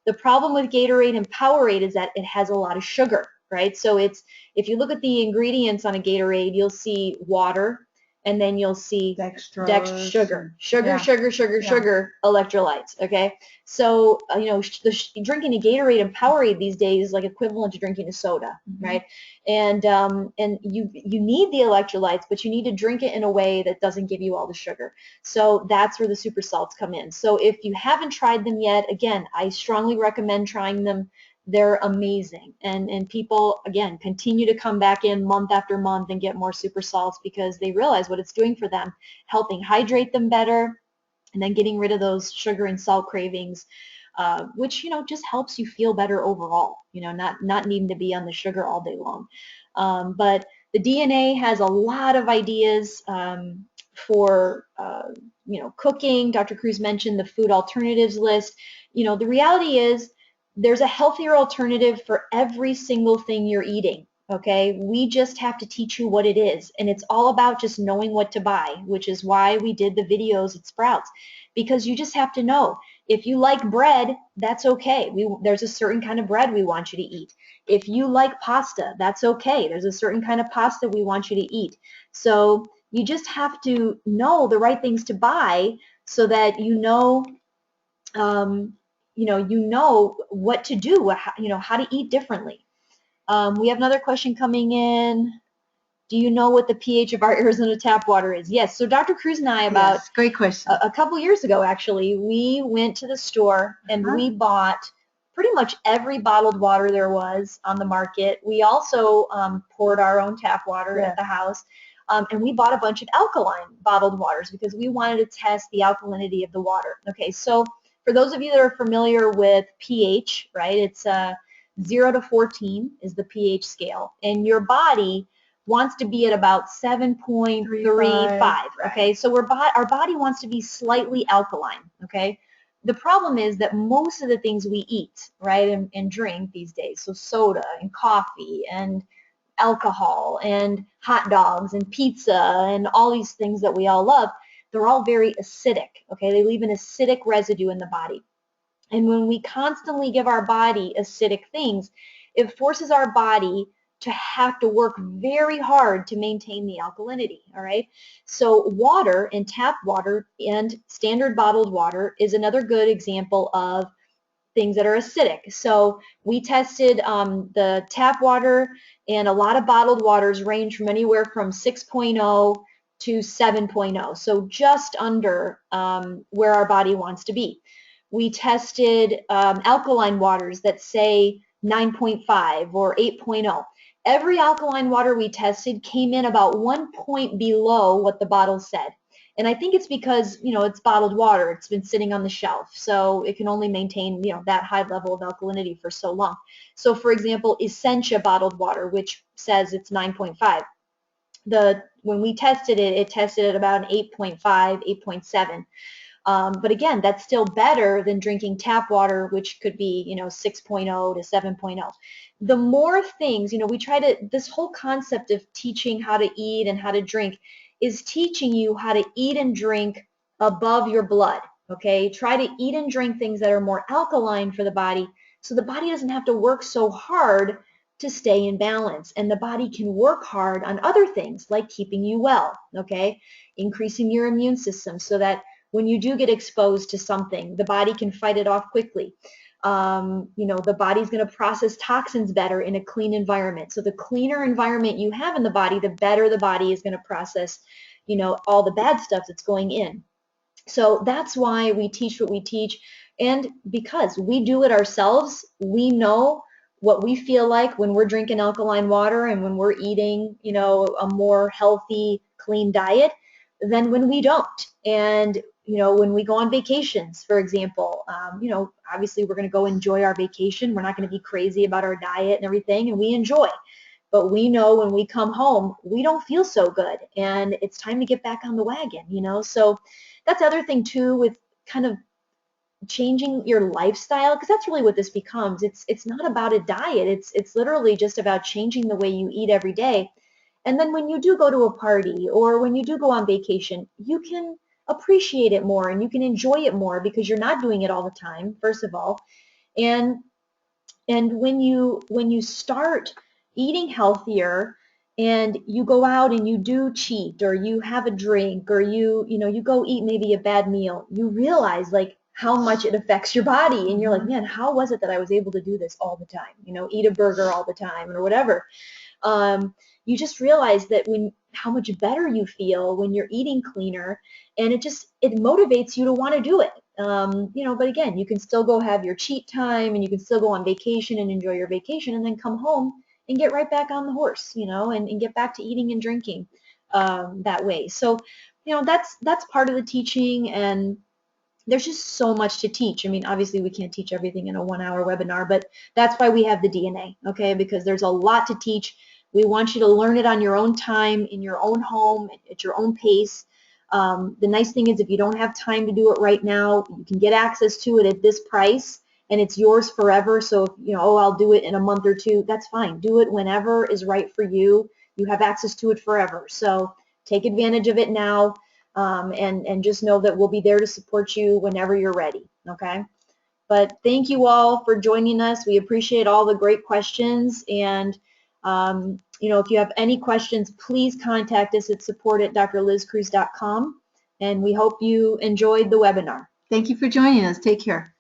[SPEAKER 1] The problem with Gatorade and Powerade is that it has a lot of sugar, right? So it's, if you look at the ingredients on a Gatorade, you'll see water, and then you'll see
[SPEAKER 2] Dextrose.
[SPEAKER 1] sugar,
[SPEAKER 2] Yeah.
[SPEAKER 1] sugar, electrolytes, okay? So, drinking a Gatorade and Powerade these days is like equivalent to drinking a soda, right? And you need the electrolytes, but you need to drink it in a way that doesn't give you all the sugar. So that's where the super salts come in. So if you haven't tried them yet, again, I strongly recommend trying them. They're amazing, and people, again, continue to come back in month after month and get more super salts because they realize what it's doing for them, helping hydrate them better, and then getting rid of those sugar and salt cravings, which, just helps you feel better overall, not needing to be on the sugar all day long. But the DNA has a lot of ideas for, cooking. Dr. Cruz mentioned the food alternatives list. The reality is, there's a healthier alternative for every single thing you're eating, okay? We just have to teach you what it is, and it's all about just knowing what to buy, which is why we did the videos at Sprouts, because you just have to know. If you like bread, that's okay. There's a certain kind of bread we want you to eat. If you like pasta, that's okay. There's a certain kind of pasta we want you to eat. So you just have to know the right things to buy so that you know what to do, how to eat differently. We have another question coming in. Do you know what the pH of our Arizona tap water is? Yes. So Dr. Cruz and I, about
[SPEAKER 2] great question.
[SPEAKER 1] a couple years ago, actually, we went to the store and we bought pretty much every bottled water there was on the market. We also poured our own tap water at the house. And we bought a bunch of alkaline bottled waters because we wanted to test the alkalinity of the water. Okay, so for those of you that are familiar with pH, right, it's 0 to 14 is the pH scale, and your body wants to be at about 7.35, okay? So our body wants to be slightly alkaline, okay? The problem is that most of the things we eat, right, and drink these days, so soda and coffee and alcohol and hot dogs and pizza and all these things that we all love, they're all very acidic, okay? They leave an acidic residue in the body. And when we constantly give our body acidic things, it forces our body to have to work very hard to maintain the alkalinity, all right? So water, and tap water and standard bottled water, is another good example of things that are acidic. So we tested the tap water, and a lot of bottled waters range from anywhere from 6.0 to 7.0, so just under where our body wants to be. We tested alkaline waters that say 9.5 or 8.0. Every alkaline water we tested came in about 1 point below what the bottle said. And I think it's because, it's bottled water. It's been sitting on the shelf, so it can only maintain, that high level of alkalinity for so long. So, for example, Essentia bottled water, which says it's 9.5. When we tested it, it tested at about an 8.5, 8.7. But again, that's still better than drinking tap water, which could be, 6.0 to 7.0. The more things, this whole concept of teaching how to eat and how to drink is teaching you how to eat and drink above your blood, okay? Try to eat and drink things that are more alkaline for the body, so the body doesn't have to work so hard to stay in balance, and the body can work hard on other things like keeping you well, okay? Increasing your immune system so that when you do get exposed to something, the body can fight it off quickly. The body's going to process toxins better in a clean environment. So the cleaner environment you have in the body, the better the body is going to process, all the bad stuff that's going in. So that's why we teach what we teach. And because we do it ourselves, we know what we feel like when we're drinking alkaline water and when we're eating, a more healthy, clean diet than when we don't. And when we go on vacations, for example, obviously we're going to go enjoy our vacation. We're not going to be crazy about our diet and everything, and we enjoy. But we know when we come home, we don't feel so good, and it's time to get back on the wagon, So that's the other thing, too, with kind of changing your lifestyle, because that's really what this becomes. It's not about a diet. It's literally just about changing the way you eat every day. And then when you do go to a party or when you do go on vacation, you can appreciate it more and you can enjoy it more because you're not doing it all the time, first of all. And when you start eating healthier and you go out and you do cheat or you have a drink or you go eat maybe a bad meal, you realize like how much it affects your body. And you're like, man, how was it that I was able to do this all the time? Eat a burger all the time or whatever. You just realize that how much better you feel when you're eating cleaner, and it motivates you to want to do it. But again, you can still go have your cheat time and you can still go on vacation and enjoy your vacation and then come home and get right back on the horse, and get back to eating and drinking that way. So, that's part of the teaching, and there's just so much to teach. I mean, obviously we can't teach everything in a 1-hour webinar, but that's why we have the DNA, okay? Because there's a lot to teach. We want you to learn it on your own time, in your own home, at your own pace. The nice thing is if you don't have time to do it right now, you can get access to it at this price, and it's yours forever. So if, I'll do it in a month or two, that's fine. Do it whenever is right for you. You have access to it forever. So take advantage of it now. And just know that we'll be there to support you whenever you're ready, okay? But thank you all for joining us. We appreciate all the great questions. And, if you have any questions, please contact us at support@drlizcruz.com. And we hope you enjoyed the webinar.
[SPEAKER 2] Thank you for joining us. Take care.